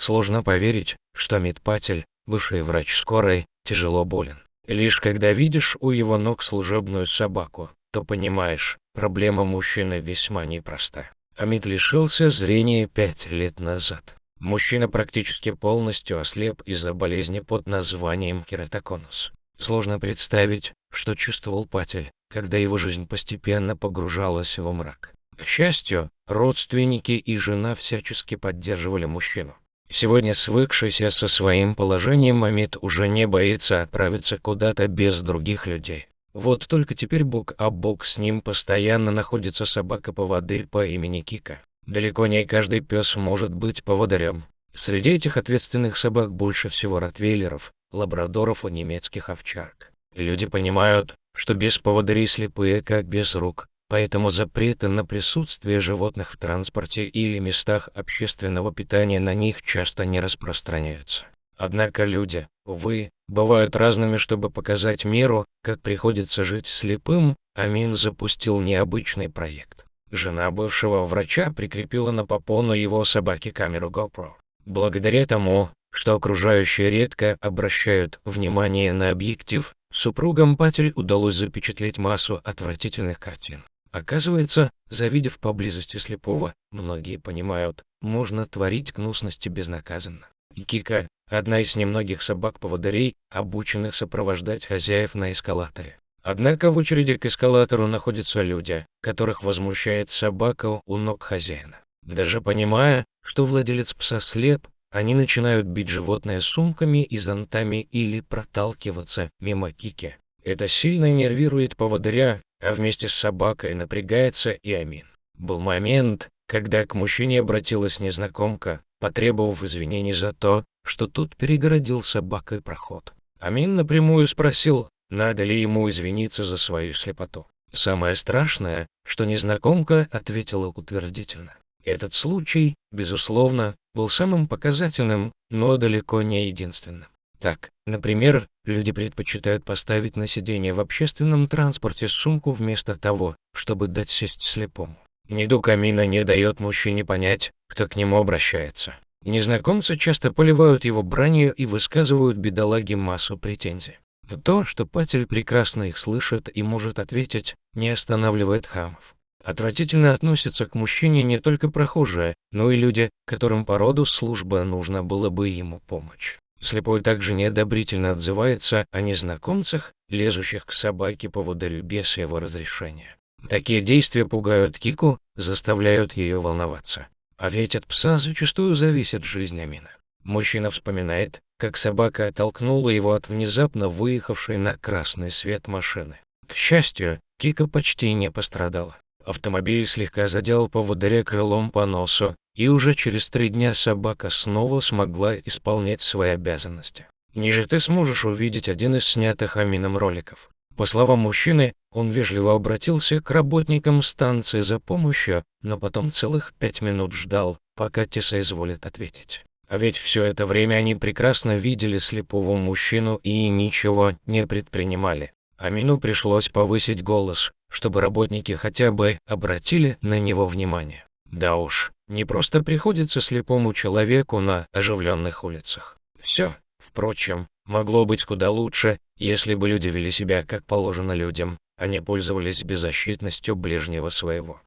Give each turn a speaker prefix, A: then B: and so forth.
A: Сложно поверить, что Амит Патель, бывший врач скорой, тяжело болен. Лишь когда видишь у его ног служебную собаку, то понимаешь, проблема мужчины весьма непроста. Амит лишился зрения 5 лет назад. Мужчина практически полностью ослеп из-за болезни под названием кератоконус. Сложно представить, что чувствовал Патель, когда его жизнь постепенно погружалась во мрак. К счастью, родственники и жена всячески поддерживали мужчину. Сегодня, свыкшийся со своим положением, Амит уже не боится отправиться куда-то без других людей. Вот только теперь бок о бок с ним постоянно находится собака-поводырь по имени Кика. Далеко не каждый пес может быть поводырем. Среди этих ответственных собак больше всего ротвейлеров, лабрадоров и немецких овчарок. Люди понимают, что без поводырей слепые как без рук, поэтому запреты на присутствие животных в транспорте или местах общественного питания на них часто не распространяются. Однако люди, увы, бывают разными. Чтобы показать миру, как приходится жить слепым, Амин запустил необычный проект. Жена бывшего врача прикрепила на попону его собаки камеру GoPro. Благодаря тому, что окружающие редко обращают внимание на объектив, супругам Патель удалось запечатлеть массу отвратительных картин. Оказывается, завидев поблизости слепого, многие понимают, можно творить гнусности безнаказанно. Кика – одна из немногих собак-поводырей, обученных сопровождать хозяев на эскалаторе. Однако в очереди к эскалатору находятся люди, которых возмущает собака у ног хозяина. Даже понимая, что владелец пса слеп, они начинают бить животное сумками и зонтами или проталкиваться мимо Кики. Это сильно нервирует поводыря, а вместе с собакой напрягается и Амин. Был момент, когда к мужчине обратилась незнакомка, потребовав извинений за то, что тот перегородил собакой проход. Амин напрямую спросил, надо ли ему извиниться за свою слепоту. Самое страшное, что незнакомка ответила утвердительно. Этот случай, безусловно, был самым показательным, но далеко не единственным. Так, например, люди предпочитают поставить на сиденье в общественном транспорте сумку вместо того, чтобы дать сесть слепому. Недуг Амина не дает мужчине понять, кто к нему обращается. Незнакомцы часто поливают его бранью и высказывают бедолаге массу претензий. Но то, что Патель прекрасно их слышит и может ответить, не останавливает хамов. Отвратительно относятся к мужчине не только прохожие, но и люди, которым по роду службы нужно было бы ему помочь. Слепой также неодобрительно отзывается о незнакомцах, лезущих к собаке-поводырю без его разрешения. Такие действия пугают Кику, заставляют ее волноваться. А ведь от пса зачастую зависит жизнь Амина. Мужчина вспоминает, как собака оттолкнула его от внезапно выехавшей на красный свет машины. К счастью, Кика почти не пострадала. Автомобиль слегка задел поводыря крылом по носу, и уже через 3 дня собака снова смогла исполнять свои обязанности. Ниже ты сможешь увидеть один из снятых Амином роликов. По словам мужчины, он вежливо обратился к работникам станции за помощью, но потом целых 5 минут ждал, пока те соизволят ответить. А ведь все это время они прекрасно видели слепого мужчину и ничего не предпринимали. Амину пришлось повысить голос, чтобы работники хотя бы обратили на него внимание. Да уж, не просто приходится слепому человеку на оживленных улицах. Все, впрочем, могло быть куда лучше, если бы люди вели себя как положено людям, а не пользовались беззащитностью ближнего своего.